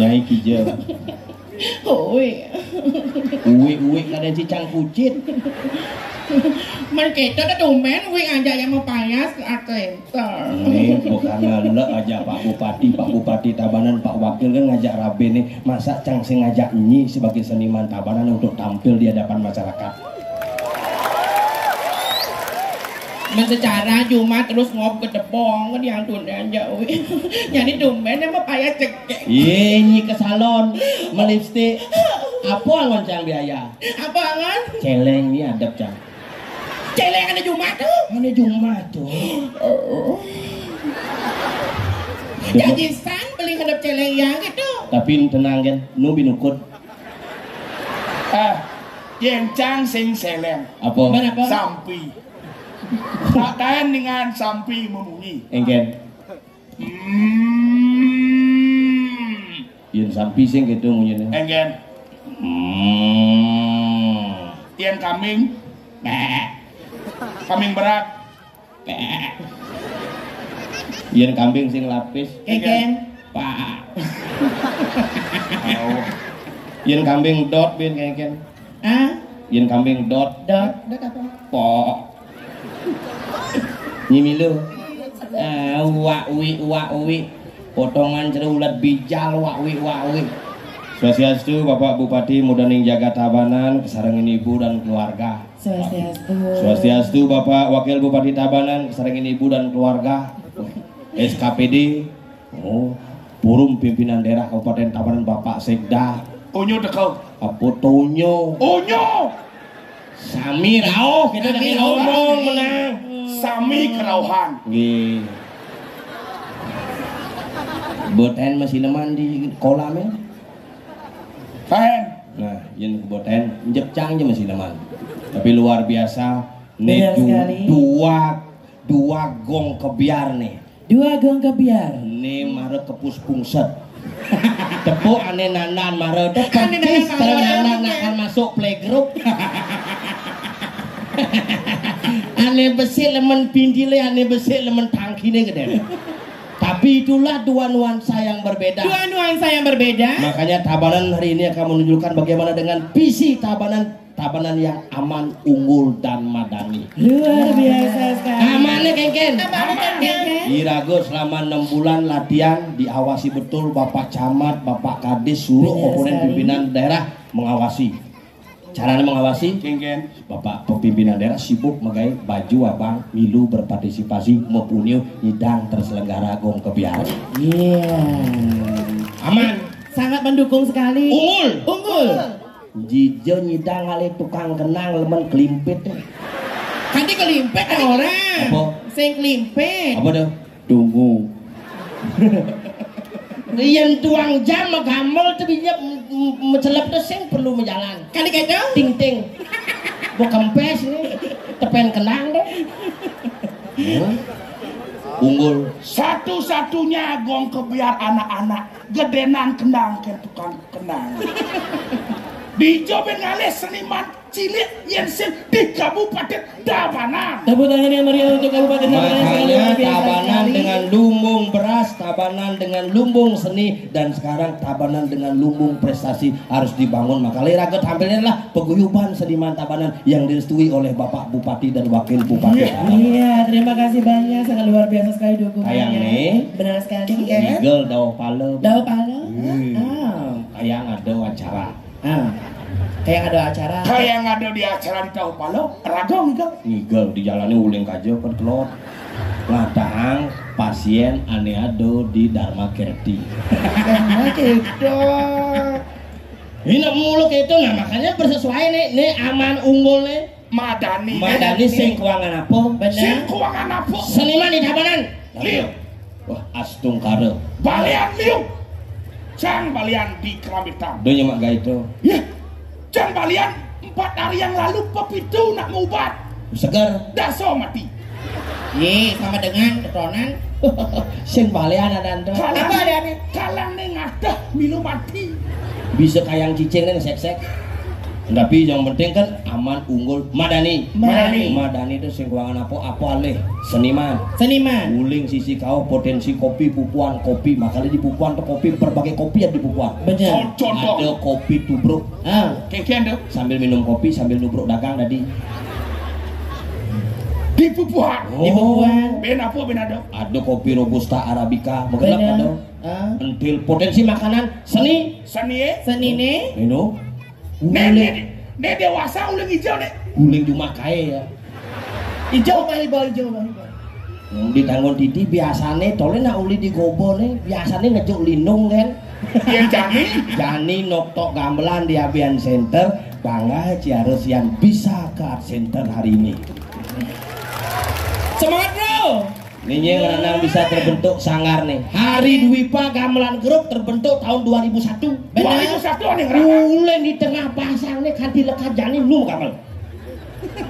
Nyai Kijel. Ui. Uwi kadang cicang kucit. Man kita ada domen ui aja yang mau payas atenter. Nih bukan ngelek aja Pak Bupati Tabanan, Pak Wakil kan ngajak Rabe nih. Masa Cang sing ngajak Nyi sebagai seniman Tabanan untuk tampil di hadapan masyarakat. Man secara cuma terus ngob ke depong kan yang tunda aja ui. Jadi domen yang mau payas cekek. Iya Nyi ke salon melipstik. Apa ngoncang biaya? Apa kan? Celeng ini adab Cang. Celeng ada Jumat tuh. Mana Jumat tuh? Jadi san beli hadap celeng yang gitu. Tapi tenang kan, nu binukut. Yang Cang sing seleng. Apa? Apa? Sampi. Takkan dengan sampi memunyi. Engken. Yen sampi sing gitu munyi. Enggen. Yang kambing. Kambing berat. Yen kambing sing lapis. Keken. Pak. Yen kambing dot bin keken. Ah? Yen kambing dot. Dot apa? Pok. Nyimilu. Wakwi. Potongan cerulat bijal wakwi. Swastiastu Bapak Bupati Mudaning Jaga Tabanan, kesarengin Ibu dan keluarga. Swastiastu Bapak Wakil Bupati Tabanan, kesarengin Ibu dan keluarga. SKPD, Forum Pimpinan Daerah Kabupaten Tabanan Bapak Sekda. Unyu dekau. Apa Tonyo? Unyu. Sami rauh, kita udah ngomong menang. Sami kerauhan. Nggih. Boten masih leman di kolamnya. Fan. Nah, yang boten jepcang aja masih leman. Tapi luar biasa. Benar sekali. Dua gong kebiar nih. Dua gong kebiar. Nih mare kepus pungset. Tepuk ane nanan mare dekat. Ane nanan akan masuk playgroup. Ane besi lemen pindile, ane besi lemen tangkine gede. Tapi itulah dua nuansa yang berbeda. Makanya Tabanan hari ini akan menunjukkan bagaimana dengan visi Tabanan yang aman, unggul, dan madani. Luar biasa sekali. Amannya Kengken. Irago selama 6 bulan latihan, diawasi betul Bapak Camat, Bapak Kadis, seluruh komponen pimpinan daerah mengawasi. Caranya mengawasi, Kengken. Bapak pimpinan daerah sibuk menggai baju abang milu berpartisipasi mempunyai nyidang terselenggara gong kebiar. Iya. Aman. Sangat mendukung sekali. Unggul. Jijo nyidang kali tukang kenang lemen kelimpit. Kanti kelimpit orang. Apa? Sing kelimpit. Apa tuh? Tunggu. Yang tuang jam gamel tebinya mencelap tuh sing perlu menjalan. Kali gitu? Ting. Mau kempes nih. Tepen kenang deh. Unggul. Satu-satunya gong kebiar anak-anak gedenan kendang ke tukang kenang. Dijoben ngalih seniman cilik yang di Kabupaten Tabanan. Tepuk tangan yang meriah untuk Kabupaten Tabanan. Makanya Tabanan dengan lumbung beras, Tabanan dengan lumbung seni, dan sekarang Tabanan dengan lumbung prestasi harus dibangun. Maka Lirago tampilnya adalah paguyuban seniman Tabanan yang direstui oleh Bapak Bupati dan Wakil Bupati. Iya, terima kasih banyak, sangat luar biasa sekali dukungannya. Kayak nih, benar sekali kan? Eagle Daw Pale. Kayak ada acara. Kayak ada acara. Kayak ada di acara di Tahu Palo, ragong gitu. Eagle di jalannya uling kajo kan telot. Latang pasien ane ado di Dharma Kirti. Gitu. Ini muluk itu nah makanya bersesuaian nih aman unggul nih. Madani sing keuangan apa? Sing keuangan apa? Seniman di Tabanan. Liu. Wah astung kare. Balian liu. Cang balian di Kerambitan. Donya mak gaito. Ya. Cang balian 4 hari yang lalu pepitu nak ngubat. Segar. Daso mati. Ye, sama dengan ketonan. Sing balian ada ando. Apa ada nih? Kalang ning ngadah milu mati. Bisa kayang cicing nih sek-sek. Tapi yang penting kan aman, unggul, madani. Madani. Madani itu sing kuangan apa alih seniman. Uling sisi kau potensi kopi pupuan kopi, makanya di pupuan tuh kopi berbagai kopi yang di pupuan. Bener. Contoh. Ada kopi tubruk. Kengkian tuh. Sambil minum kopi sambil nubruk dagang tadi. Di pupuan. Di pupuan. Ben apa ben ada? Ada kopi robusta arabica, begelap ada. Entil potensi makanan seni. Seni nih. Minum. Nek dewasa uling hijau nek. Uling cuma kaya ya. Hijau bal hijau. Di tanggung titi biasane tole nak uli di gobo nih biasane ngejuk lindung kan. Yang Jani noktok gamelan di Avian Center bangga harus yang bisa ke Art Center hari ini. Semangat bro. Ini yang bisa terbentuk sanggar nih. Hari Dwipa Gamelan Group terbentuk tahun 2001. 2001 nih Ulen di tengah pasang nih kan dilekat jani lu gamel.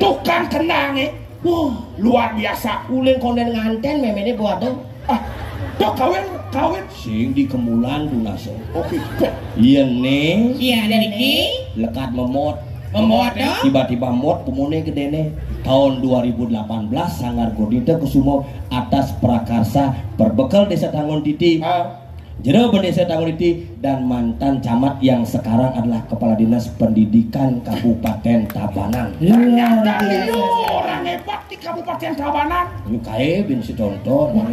Tukang kenang nih. Wah, luar biasa. Ulen konden nganten memene buat tuh. Dok kawin Sing di kemulan dunase. Oke. Iya nih. Iya dari ki. Lekat memot. Memodal. Tiba-tiba mod pemune gedene tahun 2018 Sanggar Godinta Kusumo atas prakarsa berbekal Desa Tanggung Titi Jero Desa Tanggung Titi dan mantan camat yang sekarang adalah Kepala Dinas Pendidikan Kabupaten Tabanan. Ternyata lu orang hebat di Kabupaten Tabanan. Ini kae bin si tonton.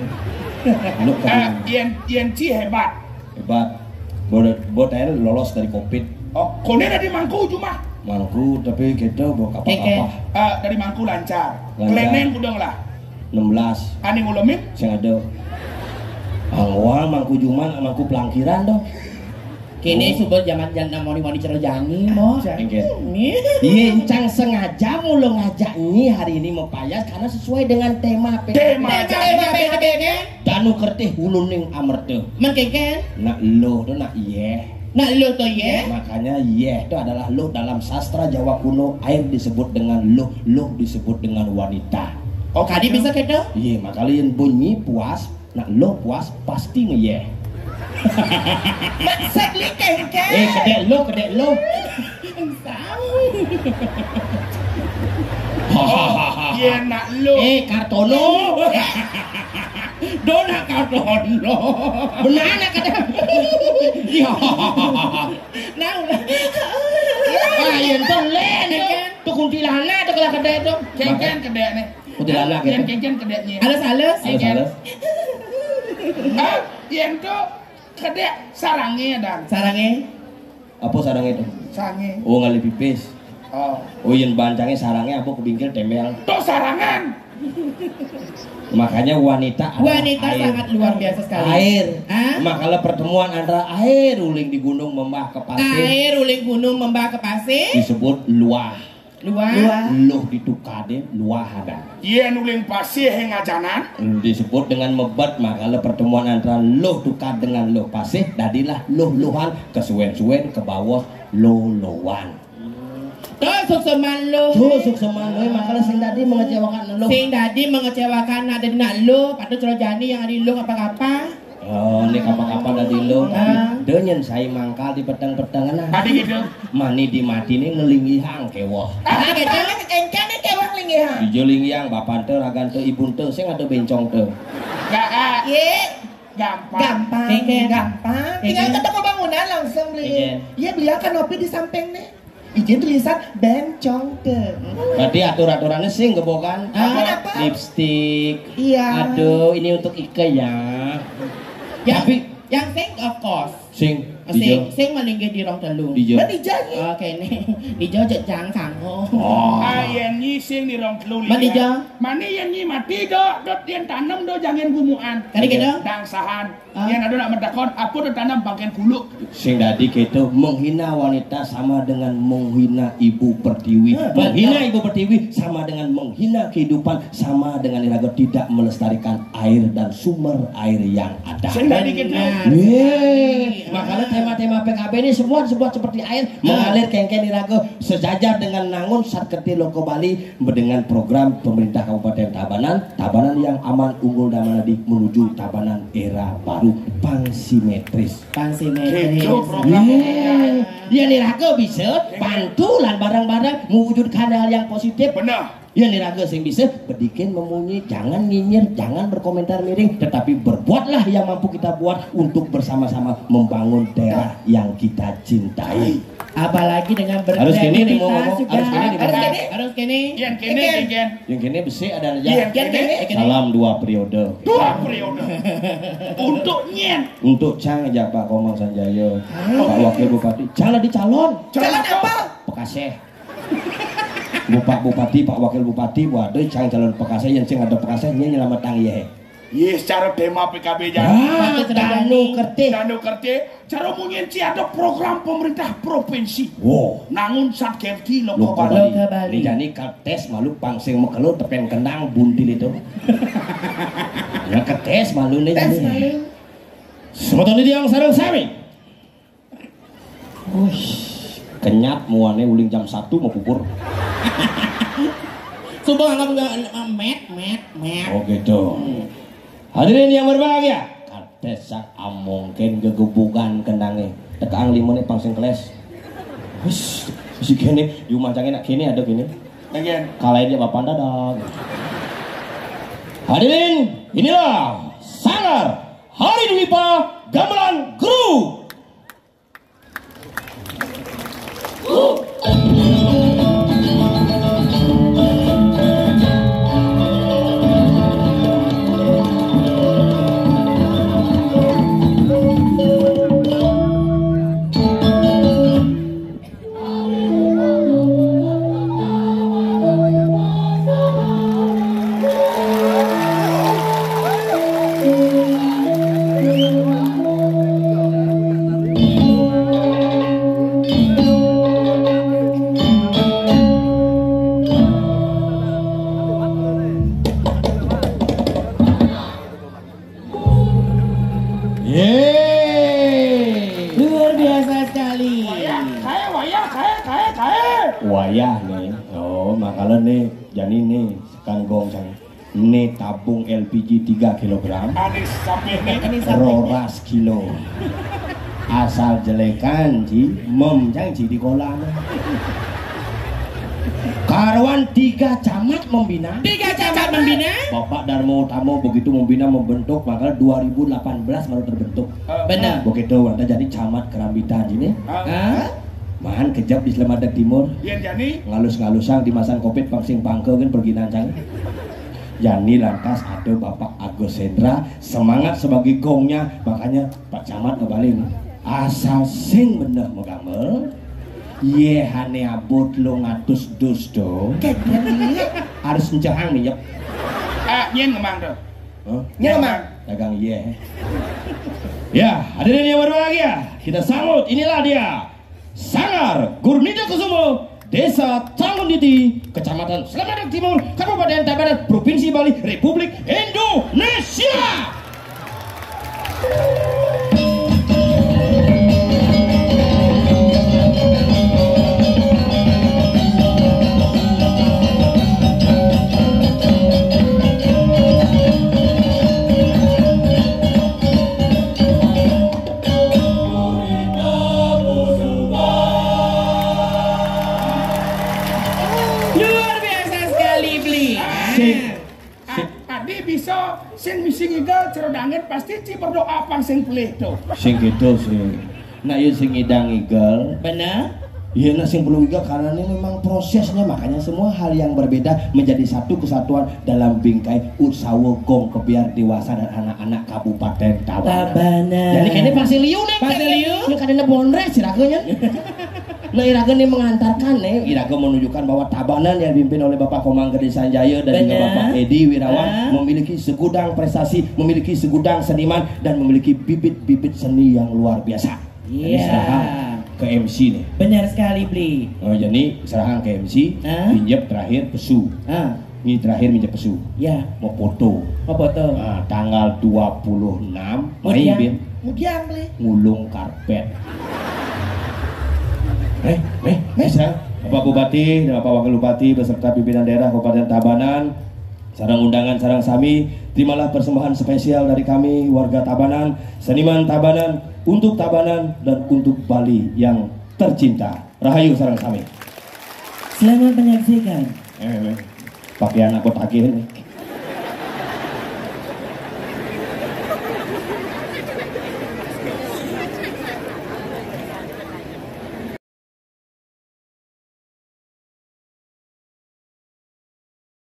Lu kan Yen hebat. Buat air lolos dari Covid. Oh, kone dari Mangku cuma. Mangku tapi kita bawa kapal-kapal. Dari Mangku lancar. Lancar. Kelenen kudang lah. 16 Ani ngulamin? sing ada Angwal Mangku Juman Mangku Pelangkiran dong. Kini subur zaman jangan moni cerjani mo. Iya encang sengaja mulu ngajak ini hari ini mau payas karena sesuai dengan tema Tema Danu kertih huluning amerte. Mengkeken. Nak lo tuh nak iya. Nah lo tuh ya. Makanya iya itu adalah lo dalam sastra Jawa kuno air disebut dengan lo disebut dengan wanita. Oh kadi bisa kedo? Iya maka kalian bunyi puas, nak lo puas pasti ngeye. Maksud li kengken. Kedek lo. Iya nak lu. Kartono. Dona kartono. Benar nak kadang. Iya. Nah udah. Yang telen kan. Tuh kuntilanak tuh kalau kedek tuh. Kengken kedek nih. Kuntilanak gitu. Kengken kedeknya. Halus. Yang tuh kedek sarangnya dan. Sarangnya. Apa sarang itu? Sarangnya. Oh ngali pipis. Oh yang bancangnya sarangnya apa kebingkil tembel. Tuh sarangan. Makanya wanita air. Sangat luar biasa sekali. Air. Makanya pertemuan antara air uling di gunung membah ke pasir. Air uling gunung membah ke pasir. Disebut luah. Luah di tukade luahadan. Iya nuling pasir yang ngajanan. Disebut dengan mebat makanya pertemuan antara luh tukad dengan luh pasir. Dadilah luh-luhan kesuwen-suwen ke bawah loan. Sukseman lo. Makanya sing tadi mengecewakan lo. Sing tadi mengecewakan ada di nak lo. Patut cerojani yang ada di lo apa-apa. Oh, ini kapan-kapan dari lo. Dengan saya mangkal di petang-petang nah. Tadi gitu. Mani di mati ini ngelingi hang kewah. Gitu. Engkang kewah lingi hang. Ijo lingi hang bapak teh ragan teh ibu teh sing ada bencong teh. Gak. Ye. Gampang. Tinggal ketemu bangunan langsung beli. Iya beli akan ngopi di samping nih. Izin tulisan bencong teh. Berarti aturannya sing gebokan. Apa? Lipstick. Iya. Aduh, ini untuk Ike ya. Tapi yang sing of course. Sing meninggi di rong telu. Dijo. Oke nih. Dijo jejang sangho. Yang nyi sing di rong telu. Dijo. Mani yang nyi mati dot yang tanam jangan gumuan. Kali gitu. Dangsahan. Yang ada nak mendakon aku udah tanam bagian gulu. Sing tadi gitu menghina wanita sama dengan menghina ibu pertiwi. Menghina ibu pertiwi sama dengan menghina kehidupan, sama dengan iraga tidak melestarikan air dan sumber air yang ada. Sing tadi gitu. Makanya tema-tema PKB ini semua seperti air mengalir kengken iraga sejajar dengan nangun Satketi Loko Bali dengan program pemerintah Kabupaten Tabanan yang aman, unggul, damai menuju Tabanan era baru. Pangsimetris. Gitu program. Ya niraga bisa bantulan barang-barang mewujudkan hal yang positif. Benar. Ya niraga sing bisa bedikin memunyi, jangan nyinyir, jangan berkomentar miring, tetapi berbuatlah yang mampu kita buat untuk bersama-sama membangun daerah yang kita cintai. Apalagi dengan Harus gini nih, mau berkreativitas ngomong. juga. Harus gini nih, Harus gini. Yang kene, yang Yang kini besi ada aja. Yang kene. Salam 2 periode. 2 periode. Untuk nyen. Untuk Cang aja Pak Komang Sanjaya, Pak Wakil Bupati. Cang di calon. Calon apa? Pekaseh. Bupati, Pak Wakil Bupati, waduh Cang calon Pekaseh yang sing ada Pekasehnya nyelamatang ye. Yes, cara tema PKB nya. Danu kerti. Danu kerti. Cara mungkin ada program pemerintah provinsi. Wow. Nangun sat kefti Lo loko Bali. Bali. Loka Bali. Ini jadi kaltes malu pangsing mekelo tepen kendang buntil itu. Ya ketes malu nih. Tes jadi. malu. Sebetulnya dia yang sarang sami. Kenyap muane uling jam 1 mau pupur. Sumpah anggap met. Oh gitu. Hadirin yang berbahagia, kartesak amungkin gegebukan kendangnya. Tekang limone pangsing keles. Wis, si kene, di rumah jangan nak kene ada kene. Again. Kalain dia bapak dadak. Hadirin, inilah Sanggar Hari Dwipa Gamelan Group. Luar biasa sekali. Wayah nih, oh makalah nih, jadi nih sekanggong sang, nih tabung LPG 3 kg, Anis sampai nih. Ini sampai roras kilo, asal jelekan ji, memjang ji di kolam. Karwan 3 camat membina. 3 camat membina. Bapak Darmo Utamo begitu membina membentuk, maka 2018 baru terbentuk. Benar. Begitu, ada jadi camat Kerambitan ini. Hah? Mahan kejap di Selamadak Timur. Yang jadi Ngalus-ngalusang di masan kopit pangsing pangke kan pergi nancang. Yani lantas ada Bapak Agus Hendra semangat sebagai gongnya, makanya Pak Camat ngebalin asal sing bener megamel ye hane abot lo ngatus dus do harus mencahang nih ya. nyen ngemang tuh. Huh? Nyelamang. Dagang ye. Ya, hadirin yang berbahagia, kita sambut inilah dia Sanggar Gurnida Kusumo, Desa Tanggunditi, Kecamatan Selamadak Timur, Kabupaten Tabanan, Provinsi Bali, Republik Indonesia. Luar biasa sekali, Bli. Adi bisa sing misi ngigal cerodangan pasti ci berdoa pang sing pelih tuh. Sing gitu sih. Nah, iya sing ngidang igal. Benar? Iya, nah sing perlu igal karena ini memang prosesnya, makanya semua hal yang berbeda menjadi satu kesatuan dalam bingkai Ursawo Gong Kebiar Dewasa dan anak-anak Kabupaten Tabanan. Tabanan. Jadi kayaknya Pasiliu nih. Pasiliu? Yang kadang bondres siraganya. Nah, Iraga ini mengantarkan nih, Iraga menunjukkan bahwa Tabanan yang dipimpin oleh Bapak Komang Gede Sanjaya dan juga Benar. Bapak Edi Wirawan memiliki segudang prestasi, memiliki segudang seniman dan memiliki bibit-bibit seni yang luar biasa. Ini Iya. serahang ke MC nih. Benar sekali, Bli. Oh, jadi serahang ke MC, pinjam terakhir pesu. Ini terakhir minjem pesu. Ya, Mau foto. mau foto. Nah, tanggal 26 Mudiang. main Mudiang, Bli. ngulung karpet. Bisa Bapak Bupati dan Bapak Wakil Bupati beserta pimpinan daerah Kabupaten Tabanan, sarang undangan, sarang sami, terimalah persembahan spesial dari kami warga Tabanan, seniman Tabanan, untuk Tabanan dan untuk Bali yang tercinta. Rahayu sareng sami. Selamat menyaksikan. Pakaian aku takihin nih.